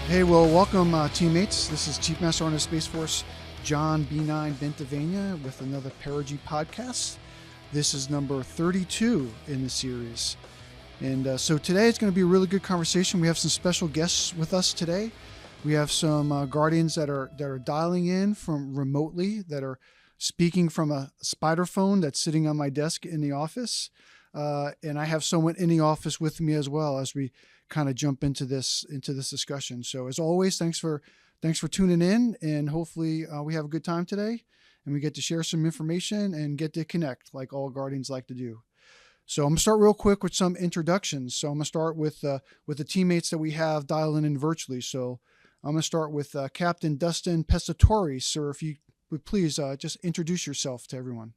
Hey, well, welcome, teammates. This is Chief Master Sergeant Space Force John B9 Bentivegna with another Perigee Podcast. This is number 32 in the series. And so today it's going to be a really good conversation. We have some special guests with us today. We have some Guardians that are dialing in from remotely, that are speaking from a spider phone that's sitting on my desk in the office. And I have someone in the office with me as well as we kind of jump into this discussion. So as always, thanks for tuning in, and hopefully we have a good time today and we get to share some information and get to connect like all Guardians like to do. So I'm gonna start real quick with some introductions. So I'm gonna start with the teammates that we have dialing in virtually. So I'm gonna start with Captain Dustin Pescatori. Sir, if you would please just introduce yourself to everyone.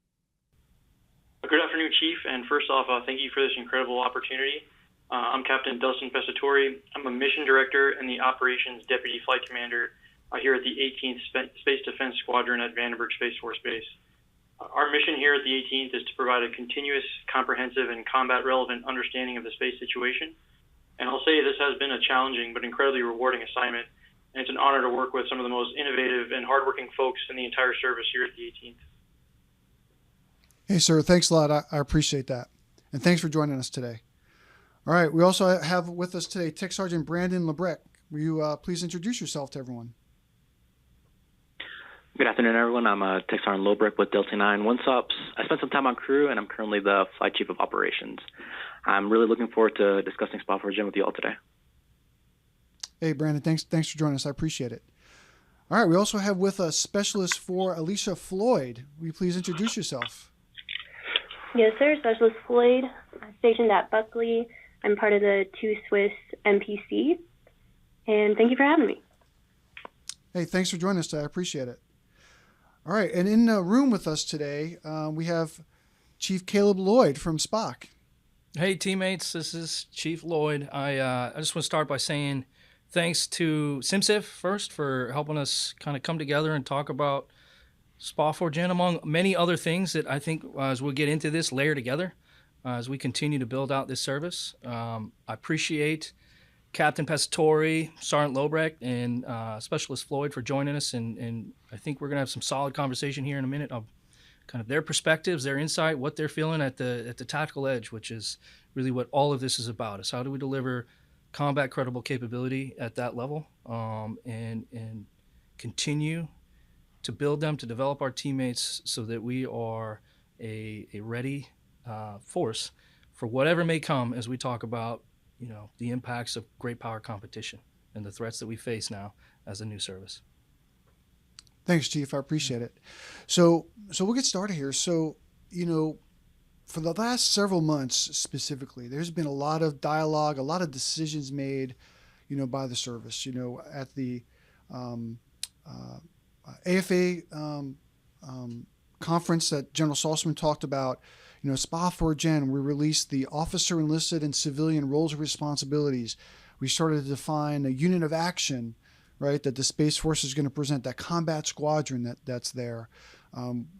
Good afternoon, Chief. And first off, thank you for this incredible opportunity. I'm Captain Dustin Pescatori. I'm a Mission Director and the Operations Deputy Flight Commander here at the 18th Space Defense Squadron at Vandenberg Space Force Base. Our mission here at the 18th is to provide a continuous, comprehensive, and combat-relevant understanding of the space situation. And I'll say this has been a challenging but incredibly rewarding assignment, and it's an honor to work with some of the most innovative and hardworking folks in the entire service here at the 18th. Hey, sir, thanks a lot. I appreciate that. And thanks for joining us today. All right, we also have with us today Tech Sergeant Brandon Lebrecht. Will you please introduce yourself to everyone? Good afternoon, everyone. I'm Tech Sergeant Lebrecht with Delta 9 OneSops. I spent some time on crew, and I'm currently the Flight Chief of Operations. I'm really looking forward to discussing SPAFORGEN with you all today. Hey, Brandon, thanks for joining us. I appreciate it. All right, we also have with us Specialist 4 Alicia Floyd. Will you please introduce yourself? Yes, sir. Specialist Floyd, stationed at Buckley. I'm part of the 2 Swiss MPC, and thank you for having me. Hey, thanks for joining us today. I appreciate it. All right, and in the room with us today, we have Chief Caleb Lloyd from SPOC. Hey, teammates, this is Chief Lloyd. I just want to start by saying thanks to CMSSF first for helping us kind of come together and talk about SPAFORGEN, among many other things that I think, as we'll get into this, layer together as we continue to build out this service. I appreciate Captain Pescatori, Sergeant Lebrecht, and Specialist Floyd for joining us, and I think we're going to have some solid conversation here in a minute of kind of their perspectives, their insight, what they're feeling at the tactical edge, which is really what all of this is about, is how do we deliver combat credible capability at that level, and continue to build them, to develop our teammates so that we are a ready force for whatever may come as we talk about, the impacts of great power competition and the threats that we face now as a new service. Thanks, Chief. I appreciate it. So we'll get started here. So, for the last several months specifically, there's been a lot of dialogue, a lot of decisions made, by the service, at the AFA conference that General Saltzman talked about. SPAFORGEN, we released the officer, enlisted, and civilian roles and responsibilities. We started to define a unit of action, right, that the Space Force is going to present, that combat squadron that's there.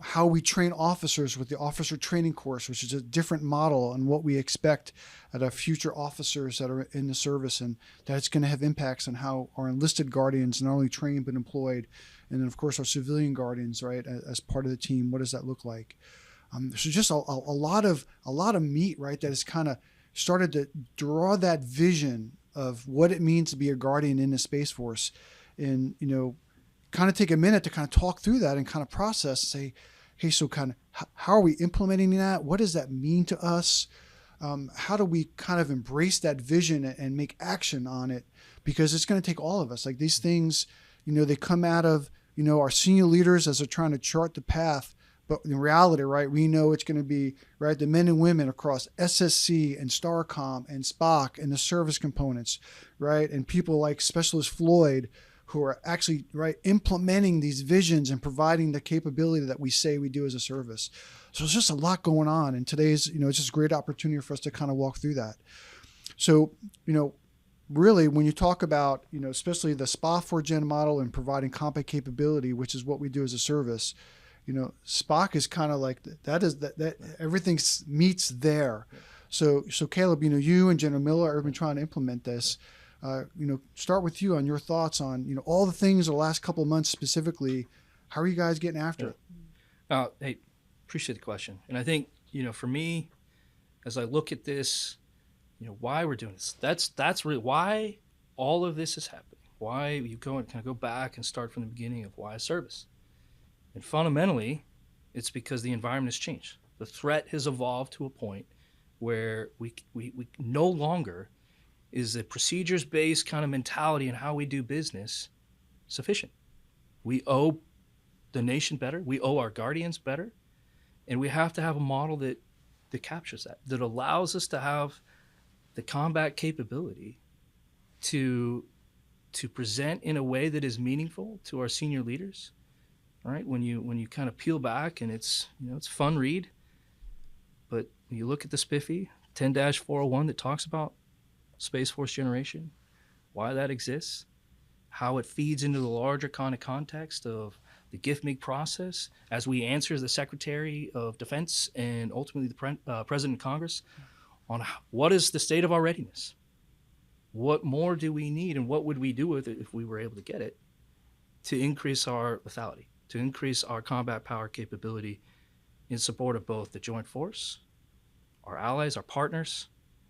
How we train officers with the officer training course, which is a different model on what we expect out of future officers that are in the service, and that's going to have impacts on how our enlisted Guardians not only trained but employed, and then of course our civilian Guardians, right, as part of the team. What does that look like? So just a lot of meat, right, that has kind of started to draw that vision of what it means to be a Guardian in the Space Force, and kind of take a minute to kind of talk through that and kind of process, say, hey, so kind of how are we implementing that? What does that mean to us? How do we kind of embrace that vision and make action on it? Because it's going to take all of us. Like these things, they come out of, our senior leaders as they're trying to chart the path. But in reality, right, we know it's going to be, right, the men and women across SSC and STARCOM and SPOC and the service components, right, and people like Specialist Floyd who are actually, right, implementing these visions and providing the capability that we say we do as a service. So there's just a lot going on. And today's, it's just a great opportunity for us to kind of walk through that. So, really, when you talk about, especially the SPAFORGEN model and providing combat capability, which is what we do as a service, SPOC is kind of like that everything meets there. So Caleb, you and General Miller have been trying to implement this. start with you on your thoughts on, all the things the last couple of months specifically. How are you guys getting after it? Hey, appreciate the question. And I think, for me, as I look at this, why we're doing this, that's really why all of this is happening. Why you go back and start from the beginning of why service. And fundamentally, it's because the environment has changed. The threat has evolved to a point where we no longer is the procedures-based kind of mentality and how we do business sufficient. We owe the nation better. We owe our guardians better. And we have to have a model that captures that allows us to have the combat capability to present in a way that is meaningful to our senior leaders. All right, when you kind of peel back, and it's it's fun read, but you look at the SPIFFy 10-401 that talks about Space Force generation, why that exists, how it feeds into the larger kind of context of the GIFMIG process as we answer the Secretary of Defense and ultimately the President of Congress on what is the state of our readiness. What more do we need, and what would we do with it if we were able to get it to increase our lethality, to increase our combat power capability in support of both the joint force, our allies, our partners,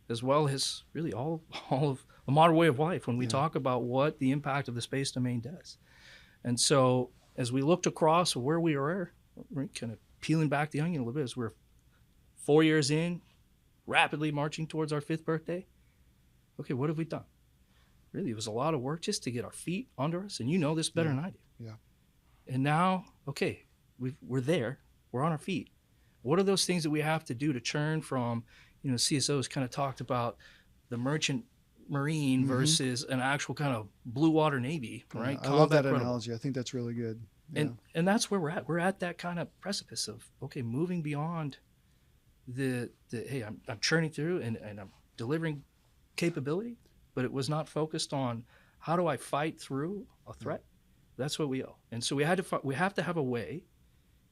as well as really all of the modern way of life when we talk about what the impact of the space domain does. And so as we looked across where we are, kind of peeling back the onion a little bit, as we're 4 years in, rapidly marching towards our 5th birthday, okay, what have we done? Really, it was a lot of work just to get our feet under us, and you know this better than I do. Yeah. And now, okay, we're there, we're on our feet. What are those things that we have to do to churn from, CSOs kind of talked about the merchant marine versus an actual kind of blue water Navy, right? I love that analogy. I think that's really good. Yeah. And that's where we're at. We're at that kind of precipice of, okay, moving beyond the hey, I'm churning through and I'm delivering capability, but it was not focused on how do I fight through a threat. That's what we owe. And so we have to have a way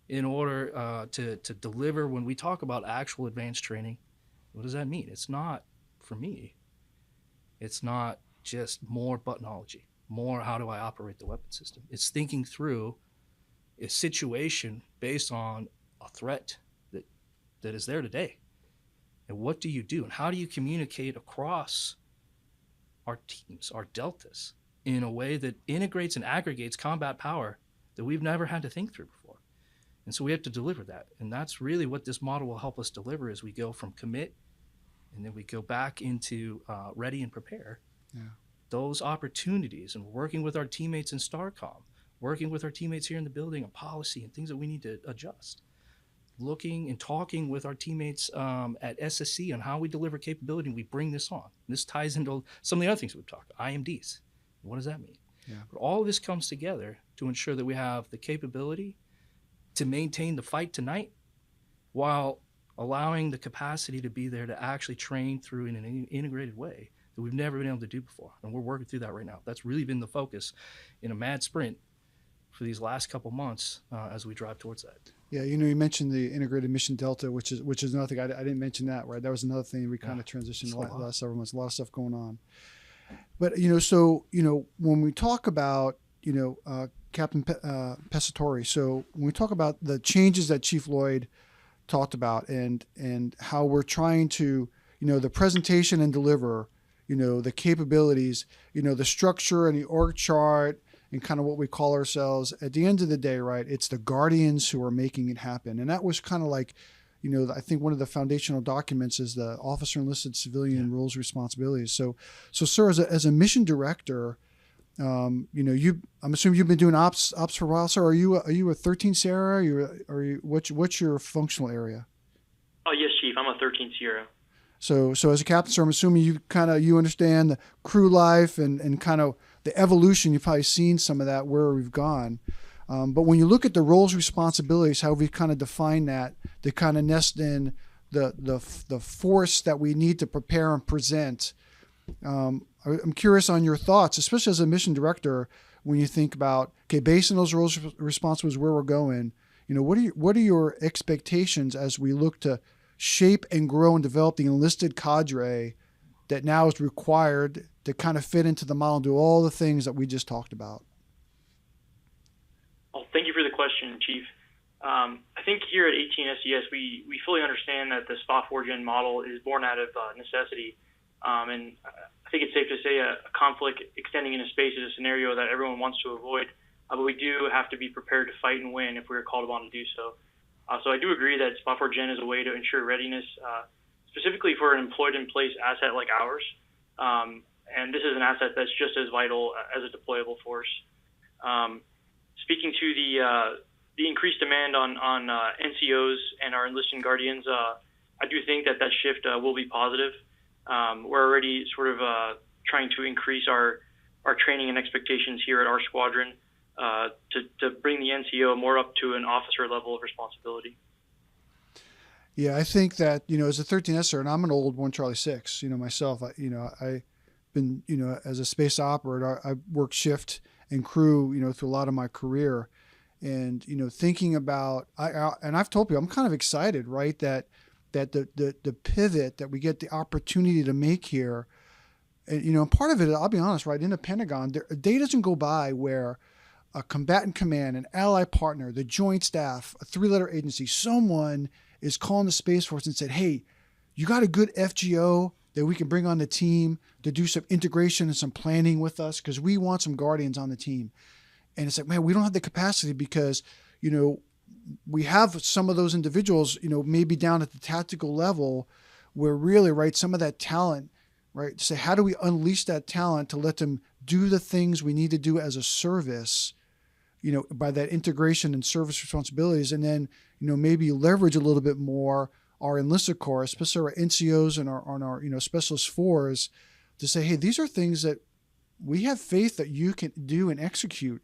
in order to deliver. When we talk about actual advanced training, what does that mean? It's not, for me, it's not just more buttonology, more how do I operate the weapon system. It's thinking through a situation based on a threat that is there today. And what do you do? And how do you communicate across our teams, our deltas, in a way that integrates and aggregates combat power that we've never had to think through before? And so we have to deliver that. And that's really what this model will help us deliver as we go from commit, and then we go back into ready and prepare. Yeah. Those opportunities, and working with our teammates in STARCOM, working with our teammates here in the building on policy and things that we need to adjust. Looking and talking with our teammates at SSC on how we deliver capability, and we bring this on. And this ties into some of the other things we've talked about, IMDs. What does that mean? Yeah. But all of this comes together to ensure that we have the capability to maintain the fight tonight while allowing the capacity to be there to actually train through in an integrated way that we've never been able to do before. And we're working through that right now. That's really been the focus in a mad sprint for these last couple months as we drive towards that. Yeah, you mentioned the integrated mission delta, which is another thing. I didn't mention that, right? That was another thing we kind of transitioned the last several months. A lot of stuff going on. But when we talk about Captain Pescatori, so when we talk about the changes that Chief Lloyd talked about and how we're trying to the presentation and deliver the capabilities, the structure and the org chart and kind of what we call ourselves, at the end of the day, right, it's the guardians who are making it happen. And that was kind of like, I think one of the foundational documents is the Officer Enlisted Civilian Roles Responsibilities. So sir, as a mission director, I'm assuming you've been doing ops for a while. So are you a 13 Sierra? What's your functional area? Oh yes, Chief. I'm a 13 Sierra. So as a captain, sir, I'm assuming you understand the crew life and kind of the evolution. You've probably seen some of that where we've gone. But when you look at the roles responsibilities, how we've kind of defined that to kind of nest in the force that we need to prepare and present. I'm curious on your thoughts, especially as a mission director, when you think about, okay, based on those roles responsibilities, where we're going, what are your expectations as we look to shape and grow and develop the enlisted cadre that now is required to kind of fit into the model and do all the things that we just talked about? Well, thank you for the question, Chief. I think here at 18SES, we fully understand that the SPAFORGEN model is born out of necessity. And I think it's safe to say a conflict extending into space is a scenario that everyone wants to avoid, but we do have to be prepared to fight and win if we are called upon to do so. So I do agree that SPAFORGEN is a way to ensure readiness, specifically for an employed-in-place asset like ours. And this is an asset that's just as vital as a deployable force. Speaking to the increased demand on NCOs and our enlisted guardians, I do think that shift will be positive. We're already sort of trying to increase our training and expectations here at our squadron to bring the NCO more up to an officer level of responsibility. Yeah, I think that, as a 13Ser, and I'm an old 1 Charlie 6, myself, I've been, as a space operator, I worked shift and crew, through a lot of my career. And, thinking about, and I've told people, I'm kind of excited, right, that the pivot that we get the opportunity to make here, and, part of it, I'll be honest, right, in the Pentagon, a day doesn't go by where a combatant command, an ally partner, the joint staff, a 3-letter agency, someone is calling the Space Force and said, hey, you got a good FGO that we can bring on the team to do some integration and some planning with us because we want some Guardians on the team. And it's like, man, we don't have the capacity because, we have some of those individuals, maybe down at the tactical level where really, right, some of that talent, right, to say, how do we unleash that talent to let them do the things we need to do as a service, by that integration and service responsibilities, and then, maybe leverage a little bit more our enlisted corps, especially our NCOs and our specialist fours, to say, hey, these are things that we have faith that you can do and execute.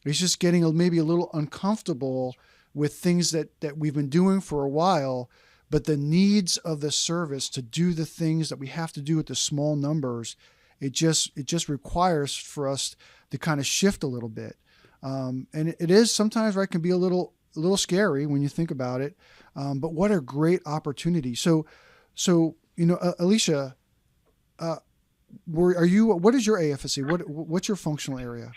It's just getting maybe a little uncomfortable with things that we've been doing for a while, but the needs of the service to do the things that we have to do with the small numbers, it just requires for us to kind of shift a little bit. And it is sometimes, right, can be a little scary when you think about it. But what a great opportunity. So Alicia, what is your AFSC? What's your functional area?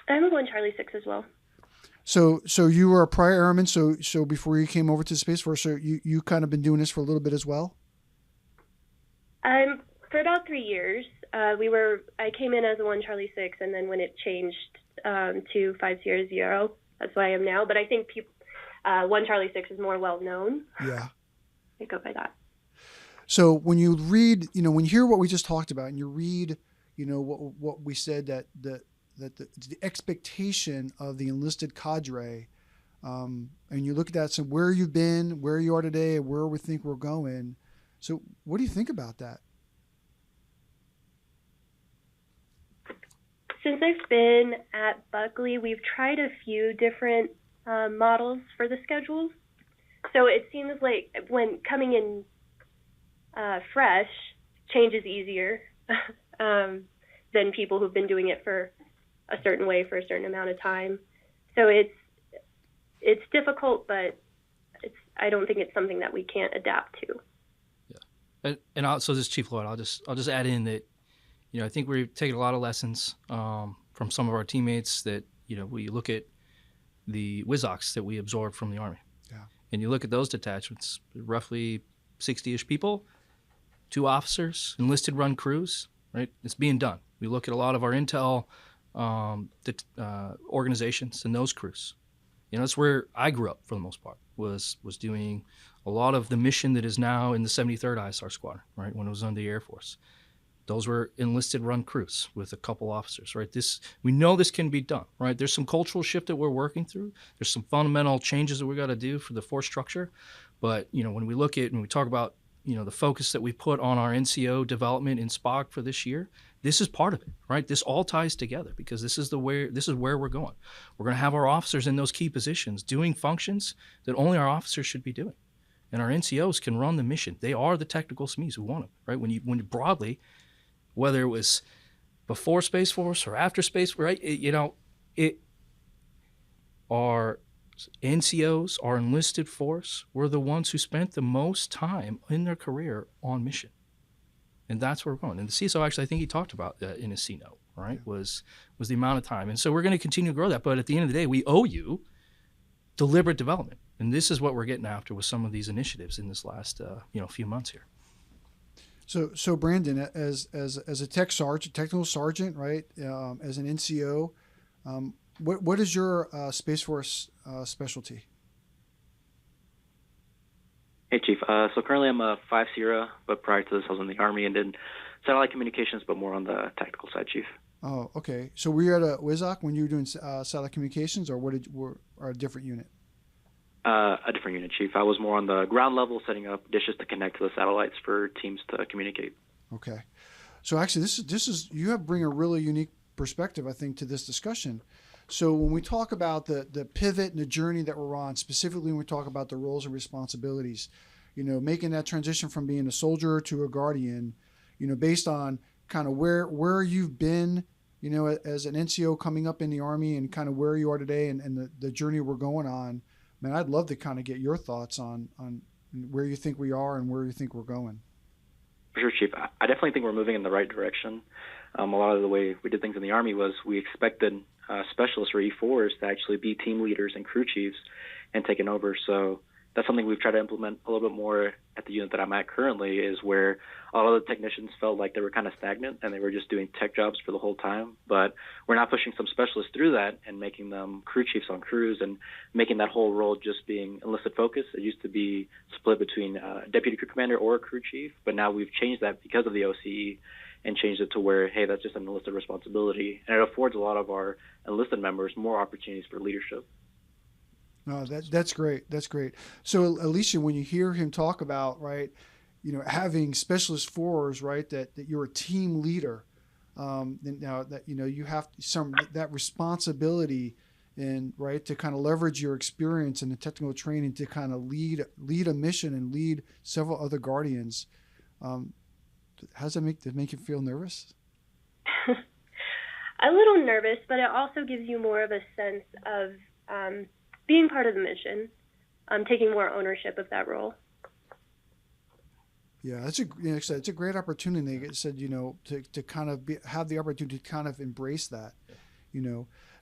I'm a 1 Charlie 6 as well. So you were a prior airman. So before you came over to the Space Force, so you kind of been doing this for a little bit as well? For about 3 years. I came in as a 1 Charlie 6, and then when it changed to 5 Sierra 0, that's what I am now. But I think 1 Charlie 6 is more well known. Yeah. I go by that. So when you read, when you hear what we just talked about, and you read, what we said that the expectation of the enlisted cadre, and you look at that, so where you've been, where you are today, and where we think we're going. So what do you think about that? Since I've been at Buckley, we've tried a few different models for the schedules. So it seems like when coming in fresh, change is easier than people who've been doing it for a certain way for a certain amount of time. So it's difficult, but I don't think it's something that we can't adapt to. Yeah, and so this is Chief Lloyd. I'll just add in that, I think we've taken a lot of lessons from some of our teammates that, we look at the WISOCs that we absorbed from the Army. Yeah. And you look at those detachments, roughly 60-ish people, 2 officers, enlisted run crews, right? It's being done. We look at a lot of our intel organizations and those crews. That's where I grew up for the most part, was doing a lot of the mission that is now in the 73rd ISR Squadron, right, when it was under the Air Force. Those were enlisted run crews with a couple officers, right? We know this can be done, right? There's some cultural shift that we're working through. There's some fundamental changes that we got to do for the force structure. But, when we look at and we talk about, the focus that we put on our NCO development in SPOG for this year, this is part of it, right? This all ties together because this is where we're going. We're going to have our officers in those key positions doing functions that only our officers should be doing. And our NCOs can run the mission. They are the technical SMEs who want them, right? When you broadly, whether it was before Space Force or after Space, right? Our NCOs, our enlisted force, were the ones who spent the most time in their career on mission. And that's where we're going. And the CISO actually, I think he talked about that in his C note, right? Was the amount of time. And so we're going to continue to grow that. But at the end of the day, we owe you deliberate development. And this is what we're getting after with some of these initiatives in this last few months here. So Brandon, as a technical sergeant, right? As an NCO, what is your Space Force specialty? Hey, Chief. So currently I'm a 5 Sierra, but prior to this I was in the Army and did satellite communications, but more on the tactical side, Chief. Oh, okay. So were you at a WISOC when you were doing satellite communications, or or a different unit? A different unit, Chief. I was more on the ground level, setting up dishes to connect to the satellites for teams to communicate. Okay. So actually, this is you bring a really unique perspective, I think, to this discussion. So when we talk about the pivot and the journey that we're on, specifically when we talk about the roles and responsibilities, making that transition from being a soldier to a guardian, based on kind of where you've been, as an NCO coming up in the Army and kind of where you are today and the journey we're going on. Man, I'd love to kind of get your thoughts on where you think we are and where you think we're going. For sure, Chief. I definitely think we're moving in the right direction. A lot of the way we did things in the Army was we expected specialists or E4s to actually be team leaders and crew chiefs and taking over. So that's something we've tried to implement a little bit more at the unit that I'm at currently, is where a lot of the technicians felt like they were kind of stagnant and they were just doing tech jobs for the whole time. But we're now pushing some specialists through that and making them crew chiefs on crews and making that whole role just being enlisted focused. It used to be split between a deputy crew commander or a crew chief, but now we've changed that because of the OCE and changed it to where, hey, that's just an enlisted responsibility. And it affords a lot of our enlisted members more opportunities for leadership. No, that's great. That's great. So Alicia, when you hear him talk about, right, having specialist fours, right, that you're a team leader, now that, you have that responsibility and right to kind of leverage your experience and the technical training to kind of lead a mission and lead several other guardians. How does that make you feel nervous? A little nervous, but it also gives you more of a sense of being part of the mission, taking more ownership of that role. Yeah, it's a great opportunity. Like I said, to kind of have the opportunity to kind of embrace that,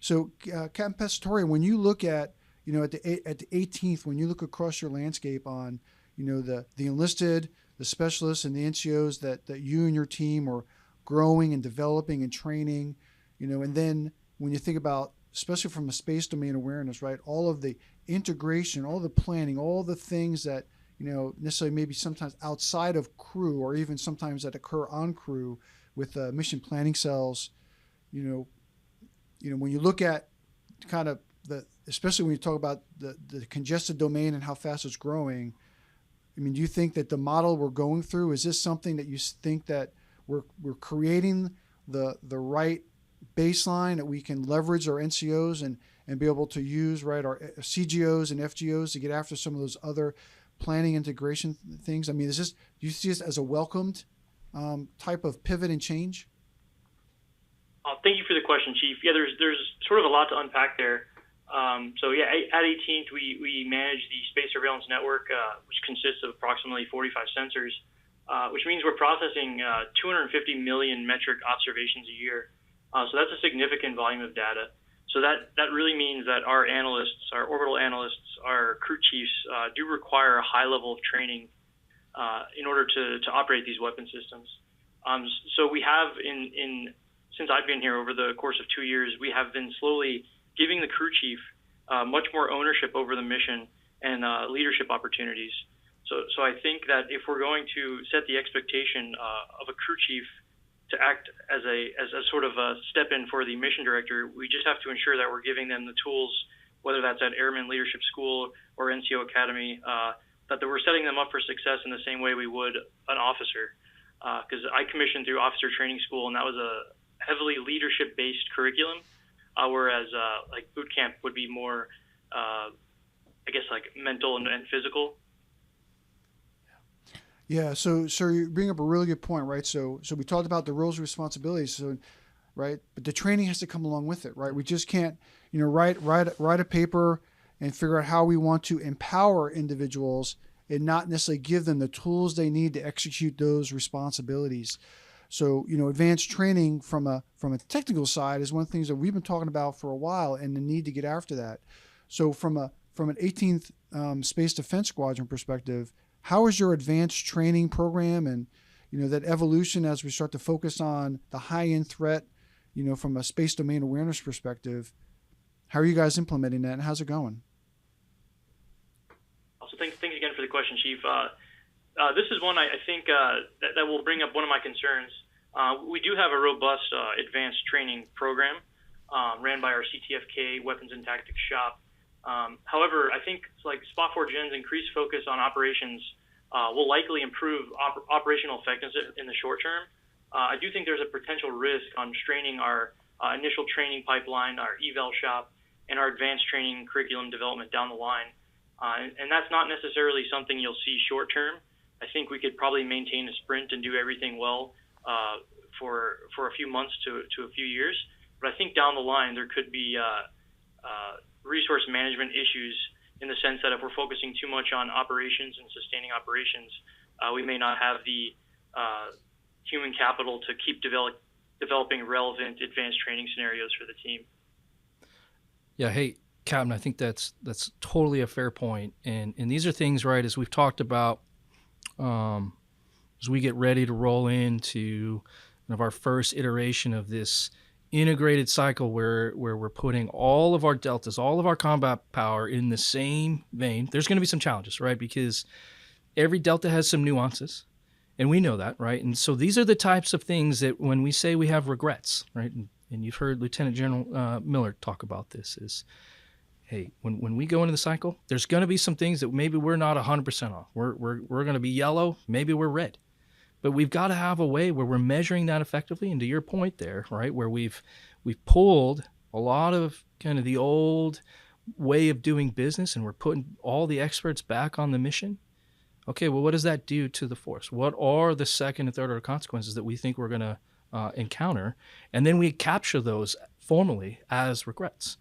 So, Captain Pescatore, when you look at, at the 18th, when you look across your landscape on, the enlisted, the specialists, and the NCOs that you and your team are growing and developing and training, and then when you think about, especially from a space domain awareness, right, all of the integration, all the planning, all the things that, necessarily maybe sometimes outside of crew or even sometimes that occur on crew with mission planning cells, when you look at kind of especially when you talk about the congested domain and how fast it's growing, I mean, do you think that the model we're going through, is this something that you think that we're creating the right baseline that we can leverage our NCOs and be able to use, right, our CGOs and FGOs to get after some of those other planning integration things? I mean, do you see this as a welcomed type of pivot and change? Thank you for the question, Chief. Yeah, there's sort of a lot to unpack there. At 18th, we manage the space surveillance network, which consists of approximately 45 sensors, which means we're processing 250 million metric observations a year. So that's a significant volume of data. So that really means that our analysts, our orbital analysts, our crew chiefs do require a high level of training in order to operate these weapon systems. So we have since I've been here over the course of 2 years, we have been slowly giving the crew chief much more ownership over the mission and leadership opportunities. So I think that if we're going to set the expectation of a crew chief to act as a sort of a step in for the mission director, we just have to ensure that we're giving them the tools, whether that's at Airman Leadership School or NCO Academy, that we're setting them up for success in the same way we would an officer. Because I commissioned through Officer Training School, and that was a heavily leadership-based curriculum, whereas like boot camp would be more, like mental and physical. Yeah, so you bring up a really good point, right? So we talked about the roles and responsibilities, right? But the training has to come along with it, right? We just can't, write a paper and figure out how we want to empower individuals and not necessarily give them the tools they need to execute those responsibilities. So, advanced training from a technical side is one of the things that we've been talking about for a while, and the need to get after that. So from an 18th Space Defense Squadron perspective, how is your advanced training program and, that evolution as we start to focus on the high-end threat, from a space domain awareness perspective? How are you guys implementing that, and how's it going? Also, thanks again for the question, Chief. This is one I think that will bring up one of my concerns. We do have a robust advanced training program ran by our CTFK Weapons and Tactics Shop. However, I think SPAFORGEN's increased focus on operations will likely improve operational effectiveness in the short term. I do think there's a potential risk on straining our initial training pipeline, our eval shop, and our advanced training curriculum development down the line. And that's not necessarily something you'll see short term. I think we could probably maintain a sprint and do everything well for a few months to a few years. But I think down the line there could be resource management issues in the sense that if we're focusing too much on operations and sustaining operations, we may not have the human capital to keep developing relevant advanced training scenarios for the team. Yeah, hey, Captain, I think that's totally a fair point. And these are things, right, as we've talked about, as we get ready to roll into kind of our first iteration of this integrated cycle where we're putting all of our deltas, all of our combat power in the same vein. There's going to be some challenges, right? Because every delta has some nuances, and we know that, right? And so these are the types of things that when we say we have regrets, right? And you've heard Lieutenant General Miller talk about this is, hey, when we go into the cycle, there's going to be some things that maybe we're not 100% off. We're going to be yellow, maybe we're red. But we've got to have a way where we're measuring that effectively. And to your point there, right, where we've pulled a lot of kind of the old way of doing business and we're putting all the experts back on the mission. Okay, well, what does that do to the force? What are the second and third order consequences that we think we're going to encounter? And then we capture those formally as regrets.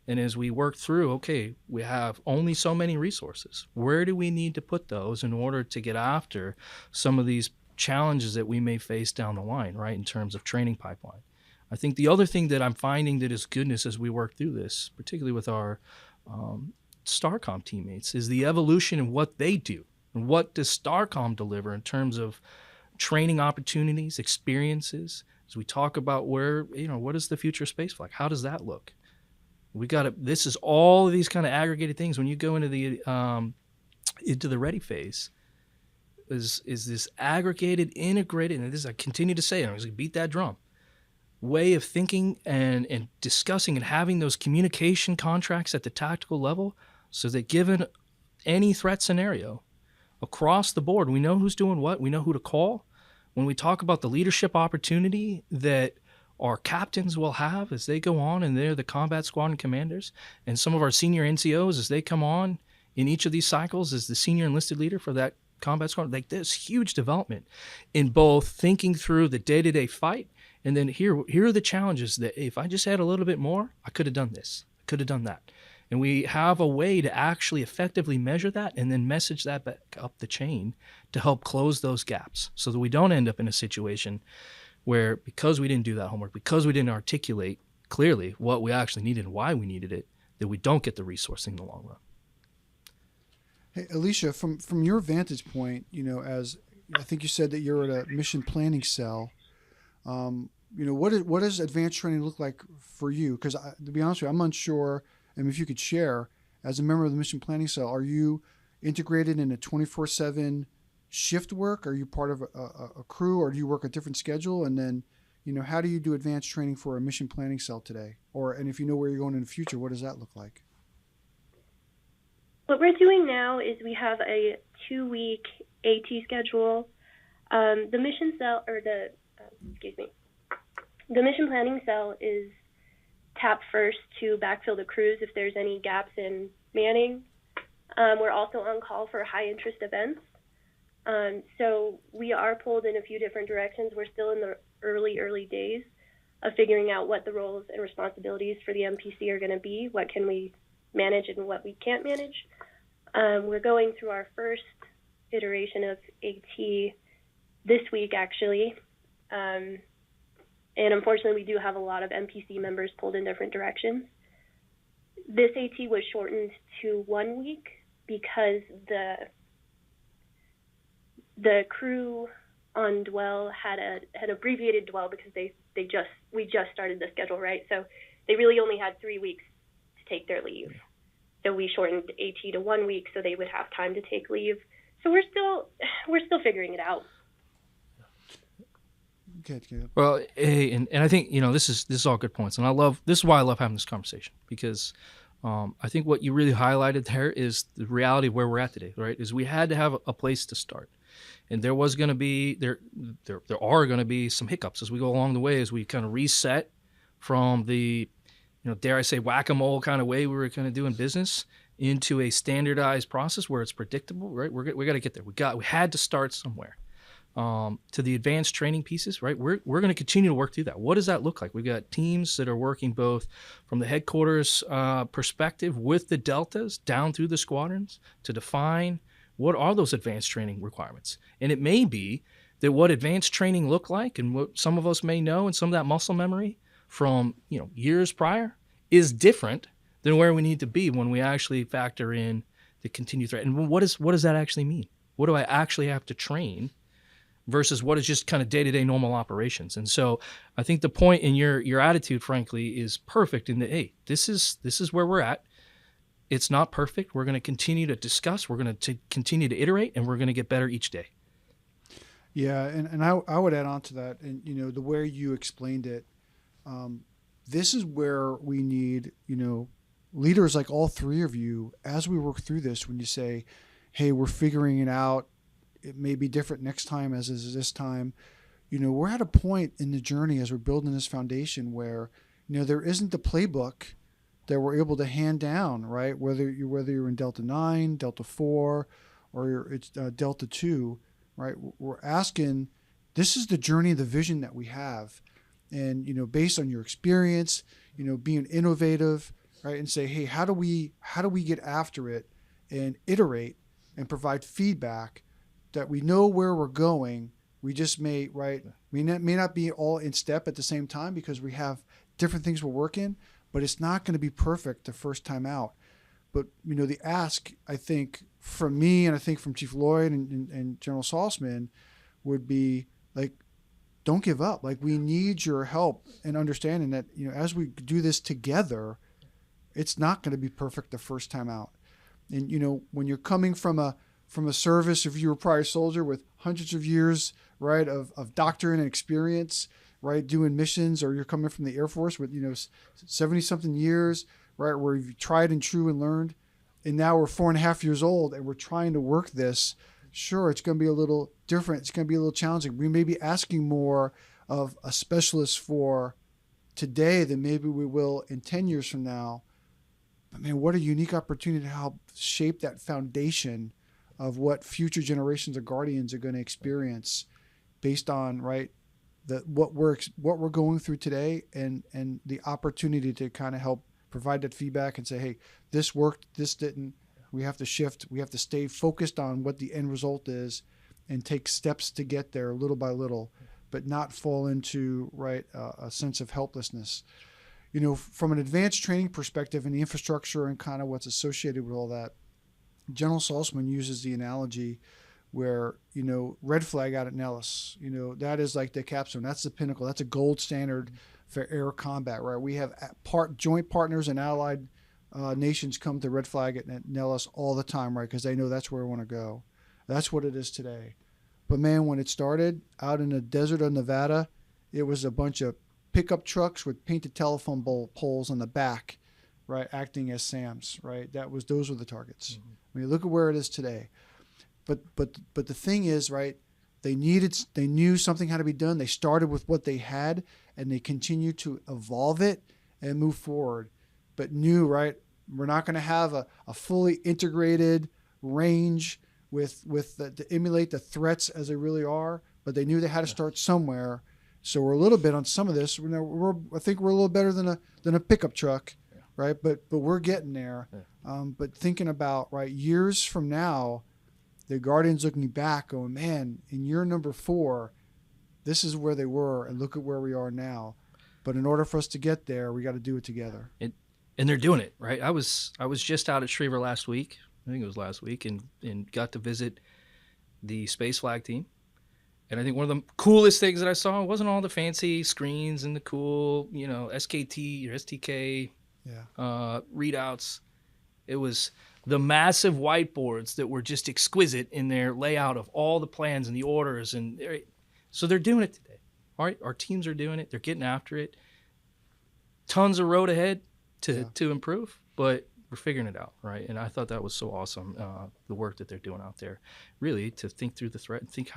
And as we work through, okay, we have only so many resources. Where do we need to put those in order to get after some of these challenges that we may face down the line, right, in terms of training pipeline? I think the other thing that I'm finding that is goodness as we work through this, particularly with our STARCOM teammates, is the evolution in what they do. And what does STARCOM deliver in terms of training opportunities, experiences? As we talk about where, what is the future space flight? How does that look? This is all of these kind of aggregated things. When you go into the ready phase, is this aggregated, integrated, and this I continue to say, and I'm going to beat that drum, way of thinking and discussing and having those communication contracts at the tactical level so that given any threat scenario across the board, we know who's doing what, we know who to call. When we talk about the leadership opportunity that our captains will have as they go on and they're the combat squadron commanders, and some of our senior NCOs as they come on in each of these cycles as the senior enlisted leader for that combat squadron, like there's huge development in both thinking through the day-to-day fight, and then here are the challenges that if I just had a little bit more, I could have done this, I could have done that. And we have a way to actually effectively measure that and then message that back up the chain to help close those gaps so that we don't end up in a situation where because we didn't do that homework, because we didn't articulate clearly what we actually needed and why we needed it, that we don't get the resourcing in the long run. Hey, Alicia, from your vantage point, as I think you said that you're at a mission planning cell, what does advanced training look like for you? Because to be honest with you, I'm unsure. And if you could share, as a member of the mission planning cell, are you integrated in a 24/7 shift work? Are you part of a crew, or do you work a different schedule? And then, how do you do advanced training for a mission planning cell today? And if you know where you're going in the future, what does that look like? What we're doing now is we have a 2-week AT schedule. The mission cell, the mission planning cell is tapped first to backfill the crews if there's any gaps in manning. We're also on call for high interest events. So we are pulled in a few different directions. We're still in the early days of figuring out what the roles and responsibilities for the MPC are going to be, what can we manage and what we can't manage. We're going through our first iteration of AT this week, actually. And unfortunately, we do have a lot of MPC members pulled in different directions. This AT was shortened to 1 week because the crew on dwell had abbreviated dwell because we just started the schedule, right? So they really only had 3 weeks to take their leave. So we shortened AT to 1 week so they would have time to take leave. So we're still figuring it out. Good. Well, hey, and I think, this is all good points, and this is why I love having this conversation, because I think what you really highlighted there is the reality of where we're at today, right? Is we had to have a place to start, and there was going to be there are going to be some hiccups as we go along the way, as we kind of reset from the, dare I say, whack-a-mole kind of way we were kind of doing business into a standardized process where it's predictable, right? We got to get there. We had to start somewhere. To the advanced training pieces, right? We're going to continue to work through that. What does that look like? We've got teams that are working both from the headquarters perspective with the deltas down through the squadrons to define what are those advanced training requirements. And it may be that what advanced training look like and what some of us may know and some of that muscle memory from years prior is different than where we need to be when we actually factor in the continued threat. And what does that actually mean? What do I actually have to train versus what is just kind of day-to-day normal operations? And so I think the point in your attitude, frankly, is perfect in that, hey, this is where we're at. It's not perfect. We're going to continue to discuss. We're going to continue to iterate, and we're going to get better each day. Yeah, and I would add on to that, and the way you explained it, this is where we need leaders like all three of you as we work through this. When you say, hey, we're figuring it out, it may be different next time as is this time. We're at a point in the journey as we're building this foundation where, there isn't the playbook that we're able to hand down, right? Whether you're in Delta 9, Delta 4, or it's Delta 2, right? We're asking, this is the journey, the vision that we have. And, based on your experience, being innovative, right? And say, hey, how do we get after it and iterate and provide feedback that we know where we're going. We just may not be all in step at the same time because we have different things we're working, but it's not going to be perfect the first time out. But, the ask, I think, from me and I think from Chief Lloyd and General Saltzman would be like, don't give up. Like, we need your help and understanding that, as we do this together, it's not going to be perfect the first time out. And, when you're coming from a service, if you were a prior soldier with hundreds of years, right, of doctrine and experience, right, doing missions, or you're coming from the Air Force with, 70-something years, right, where you've tried and true and learned, and now we're 4.5 years old and we're trying to work this, sure, it's going to be a little different. It's going to be a little challenging. We may be asking more of a specialist for today than maybe we will in 10 years from now. But, man, what a unique opportunity to help shape that foundation of what future generations of Guardians are going to experience based on, right, what we're going through today and the opportunity to kind of help provide that feedback and say, hey, this worked, this didn't. We have to shift. We have to stay focused on what the end result is and take steps to get there little by little, but not fall into, right, a sense of helplessness. From an advanced training perspective and the infrastructure and kind of what's associated with all that, General Saltzman uses the analogy where, red flag out at Nellis, that is like the capstone. That's the pinnacle. That's a gold standard for air combat, right? We have joint partners and allied nations come to red flag at Nellis all the time, right? Because they know that's where we want to go. That's what it is today. But, man, when it started out in the desert of Nevada, it was a bunch of pickup trucks with painted telephone poles on the back, right, acting as SAMs, right? Those were the targets. Mm-hmm. I mean, look at where it is today. But the thing is, right, they knew something had to be done. They started with what they had, and they continue to evolve it and move forward. But knew, right, we're not going to have a fully integrated range to emulate the threats as they really are. But they knew they had to start somewhere. So we're a little bit on some of this. I think we're a little better than a pickup truck. Right, but we're getting there. But thinking about, right, years from now, the Guardians looking back going, man, in year number 4, this is where they were, and look at where we are now. But in order for us to get there, we got to do it together. And they're doing it, right? I was just out at Schriever last week. I think it was last week, and got to visit the space flag team. And I think one of the coolest things that I saw wasn't all the fancy screens and the cool, SKT or STK readouts. It was the massive whiteboards that were just exquisite in their layout of all the plans and the orders. And so they're doing it today. All right, our teams are doing it. They're getting after it. Tons of road ahead to improve, but we're figuring it out, right? And I thought that was so awesome, the work that they're doing out there, really, to think through the threat and think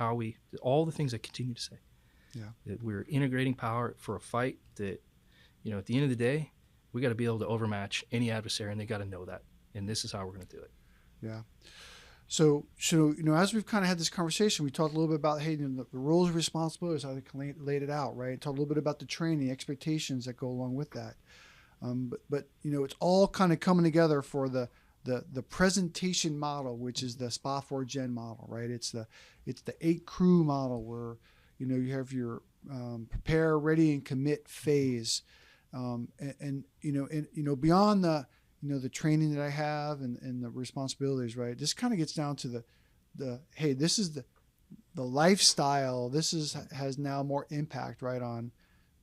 all the things I continue to say. Yeah. That we're integrating power for a fight that, at the end of the day, we got to be able to overmatch any adversary, and they got to know that. And this is how we're going to do it. Yeah. So as we've kind of had this conversation, we talked a little bit about, the roles and responsibilities, how they laid it out, right? Talked a little bit about the training, the expectations that go along with that. But it's all kind of coming together for the presentation model, which is the SPAFORGEN model, right? It's the 8 crew model where you have your prepare, ready, and commit phase, and beyond the training that I have and the responsibilities, right? This kind of gets down to the hey, this is the lifestyle. This has now more impact, right, on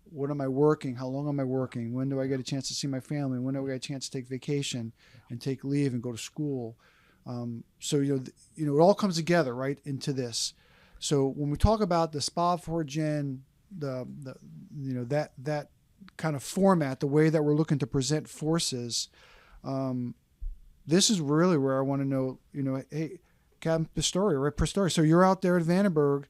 what am I working? How long am I working? When do I get a chance to see my family? When do I get a chance to take vacation and take leave and go to school? So it all comes together, right, into this. So when we talk about the SPAFORGEN, that kind of format, the way that we're looking to present forces, this is really where I want to know, hey, Captain Pistori. So you're out there at Vandenberg.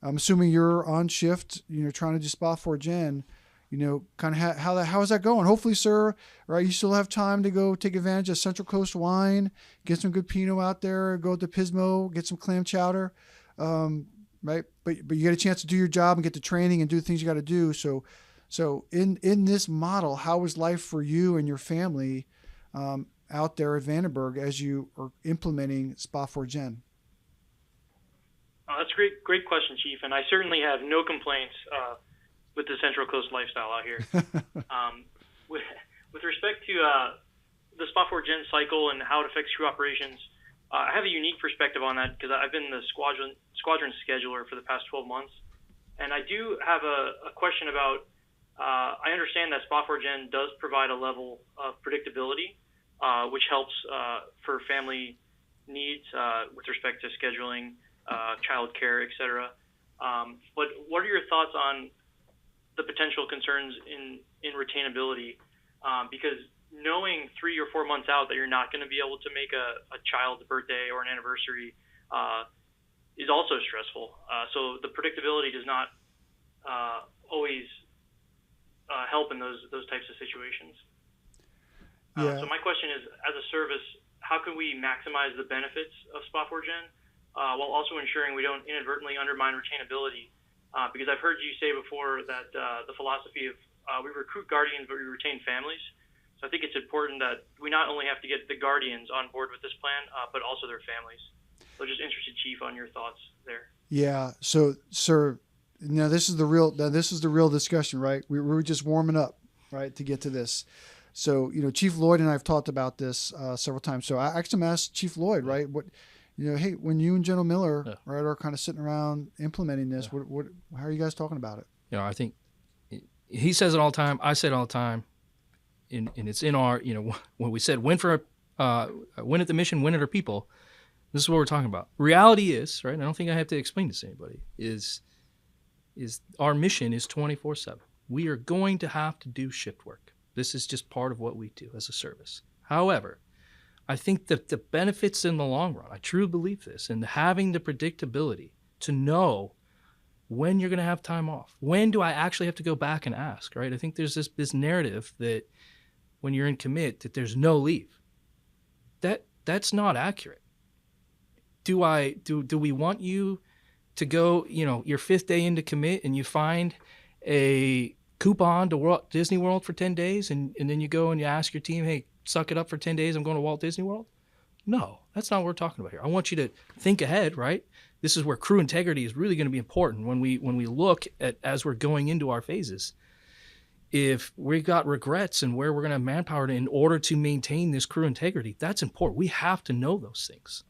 I'm assuming you're on shift, trying to do SPAFORGEN, kind of how is that going? Hopefully, sir, right, you still have time to go take advantage of Central Coast wine, get some good Pinot out there, go to Pismo, get some clam chowder, right? But you get a chance to do your job and get the training and do the things you got to do. So in this model, how is life for you and your family out there at Vandenberg as you are implementing SPAFORGEN? Oh, that's a great question, Chief. And I certainly have no complaints with the Central Coast lifestyle out here. With respect to the SPAFORGEN cycle and how it affects crew operations, I have a unique perspective on that because I've been the squadron scheduler for the past 12 months. And I do have a question about, I understand that SPAFORGEN does provide a level of predictability, which helps for family needs with respect to scheduling, child care, etc. But what are your thoughts on the potential concerns in retainability? Because knowing 3 or 4 months out that you're not going to be able to make a child's birthday or an anniversary is also stressful. So the predictability does not always help in those types of situations. So my question is, as a service, how can we maximize the benefits of SPAFORGEN while also ensuring we don't inadvertently undermine retainability? Because I've heard you say before that the philosophy of we recruit guardians, but we retain families. So I think it's important that we not only have to get the guardians on board with this plan, but also their families. So just interested, Chief, on your thoughts there. Yeah. So, sir, this is the real discussion, right? We were just warming up, right, to get to this. So, Chief Lloyd and I have talked about this several times. So I actually asked Chief Lloyd, right, what, hey, when you and General Miller, right, are kind of sitting around implementing this, how are you guys talking about it? I think he says it all the time. I say it all the time. And it's in our, when we said win at the mission, win at our people, this is what we're talking about. Reality is, right, I don't think I have to explain this to anybody, is our mission is 24/7. We are going to have to do shift work. This is just part of what we do as a service. However, I think that the benefits in the long run, I truly believe this, and having the predictability to know when you're going to have time off. When do I actually have to go back and ask, right? I think there's this narrative that when you're in commit that there's no leave. That's not accurate. Do we want you to go, your 5th day into commit and you find a coupon to Walt Disney World for 10 days and then you go and you ask your team, hey, suck it up for 10 days, I'm going to Walt Disney World? No, that's not what we're talking about here. I want you to think ahead, right? This is where crew integrity is really going to be important when we look at, as we're going into our phases. If we've got regrets and where we're going to have manpower in order to maintain this crew integrity, that's important. We have to know those things.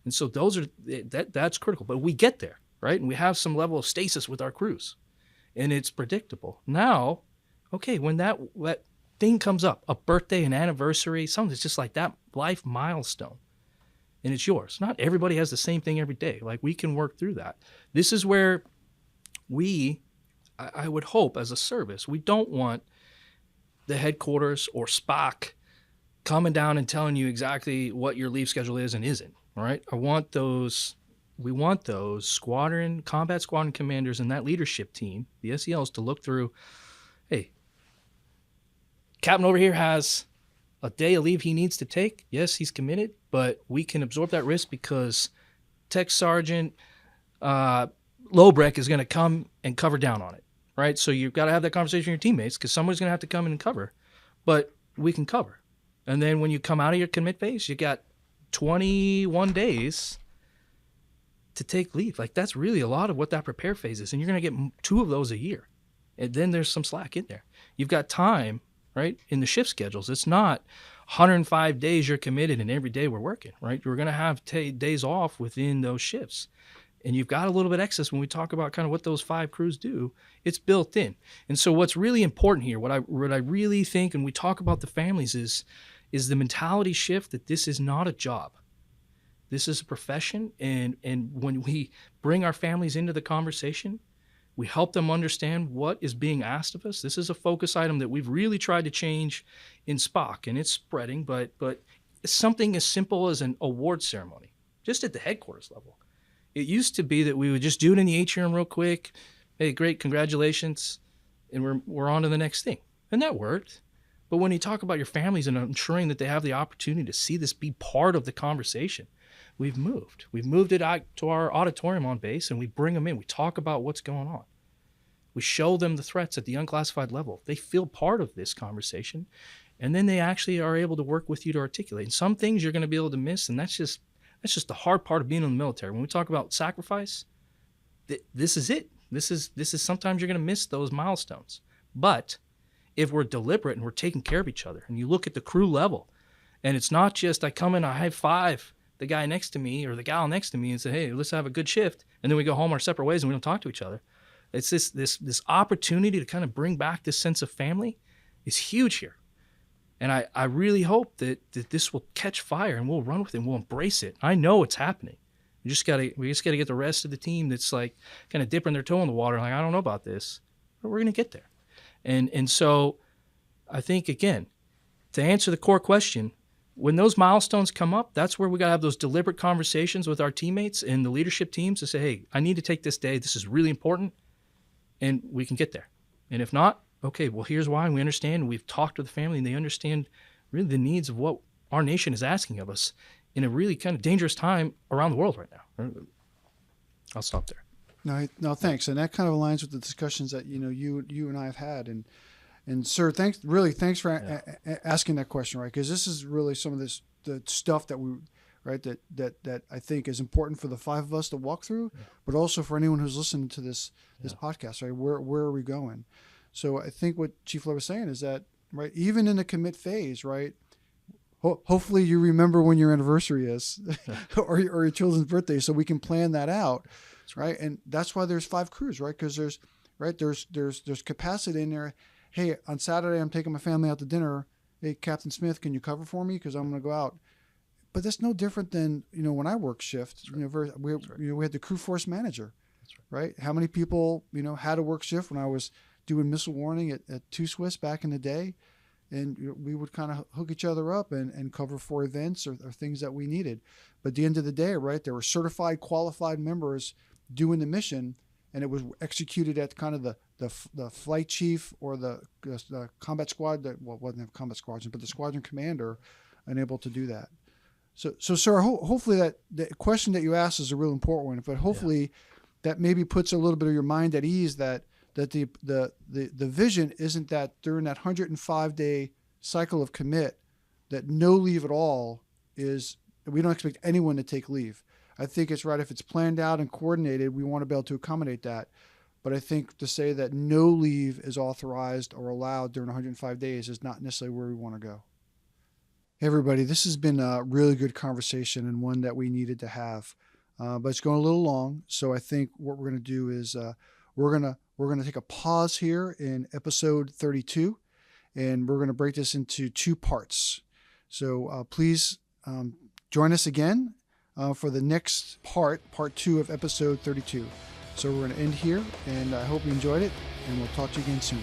And so that's critical. But we get there, right? And we have some level of stasis with our crews. And it's predictable. Now, okay, when that thing comes up, a birthday, an anniversary, something that's just like that life milestone, and it's yours. Not everybody has the same thing every day. Like, we can work through that. This is where I would hope as a service, we don't want the headquarters or SPOC coming down and telling you exactly what your leave schedule is and isn't, all right? We want those combat squadron commanders and that leadership team, the SELs, to look through, hey, Captain over here has a day of leave he needs to take. Yes, he's committed, but we can absorb that risk because Tech Sergeant Lobrecht is going to come and cover down on it, right? So you've got to have that conversation with your teammates because somebody's going to have to come in and cover, but we can cover. And then when you come out of your commit phase, you got 21 days to take leave. Like, that's really a lot of what that prepare phase is, and you're going to get 2 of those a year. And then there's some slack in there. You've got time, right, in the shift schedules. It's not 105 days you're committed and every day we're working, right? You're going to have days off within those shifts. And you've got a little bit excess when we talk about kind of what those 5 crews do. It's built in. And so what's really important here, what I really think, and we talk about the families, is the mentality shift that this is not a job. This is a profession. And when we bring our families into the conversation, we help them understand what is being asked of us. This is a focus item that we've really tried to change in SPOC, and it's spreading, but it's something as simple as an award ceremony, just at the headquarters level. It used to be that we would just do it in the atrium real quick. Hey, great, congratulations, and we're on to the next thing. And that worked. But when you talk about your families and ensuring that they have the opportunity to see this be part of the conversation, we've moved. We've moved it out to our auditorium on base, and we bring them in. We talk about what's going on. We show them the threats at the unclassified level. They feel part of this conversation, and then they actually are able to work with you to articulate. And some things you're going to be able to miss, and that's just the hard part of being in the military. When we talk about sacrifice, this is it. This is sometimes you're going to miss those milestones. But if we're deliberate and we're taking care of each other, and you look at the crew level, and it's not just I come in, I high five the guy next to me or the gal next to me and say, hey, let's have a good shift, and then we go home our separate ways and we don't talk to each other. It's this opportunity to kind of bring back this sense of family is huge here. And I really hope that this will catch fire and we'll run with it and we'll embrace it. I know it's happening. We just gotta get the rest of the team that's like kind of dipping their toe in the water, like, I don't know about this, but we're gonna get there. And so I think, again, to answer the core question, when those milestones come up, that's where we got to have those deliberate conversations with our teammates and the leadership teams to say, hey, I need to take this day. This is really important, and we can get there. And if not, okay, well, here's why. And we understand, and we've talked to the family, and they understand really the needs of what our nation is asking of us in a really kind of dangerous time around the world right now. I'll stop there. No, thanks. And that kind of aligns with the discussions that, you and I have had. And sir, thanks for asking that question, right? Because this is really some of the stuff that that I think is important for the 5 of us to walk through, but also for anyone who's listening to this podcast, right? Where are we going? So I think what Chief Lowe was saying is that, right, even in the commit phase, right, hopefully you remember when your anniversary is or your children's birthday, so we can plan that out, right? And that's why there's 5 crews, right? Because there's capacity in there. Hey, on Saturday, I'm taking my family out to dinner. Hey, Captain Smith, can you cover for me? Because I'm going to go out. But that's no different than, when I work shift. Right. We had the crew force manager, right? How many people, had to work shift when I was doing missile warning at 2 Swiss back in the day? And we would kind of hook each other up and cover for events or things that we needed. But at the end of the day, right, there were certified, qualified members doing the mission, and it was executed at kind of the flight chief or the combat squad that wasn't a combat squadron, but the squadron commander, unable to do that. So sir, hopefully that the question that you asked is a real important one, but hopefully that maybe puts a little bit of your mind at ease that the vision isn't that during that 105-day cycle of commit, that no leave at all is we don't expect anyone to take leave. I think it's right if it's planned out and coordinated, we want to be able to accommodate that. But I think to say that no leave is authorized or allowed during 105 days is not necessarily where we want to go. Hey everybody, this has been a really good conversation and one that we needed to have, but it's going a little long. So I think what we're going to do is we're going to take a pause here in episode 32, and we're going to break this into 2 parts. So please join us again for the next part 2 of episode 32. So we're going to end here, and I hope you enjoyed it, and we'll talk to you again soon.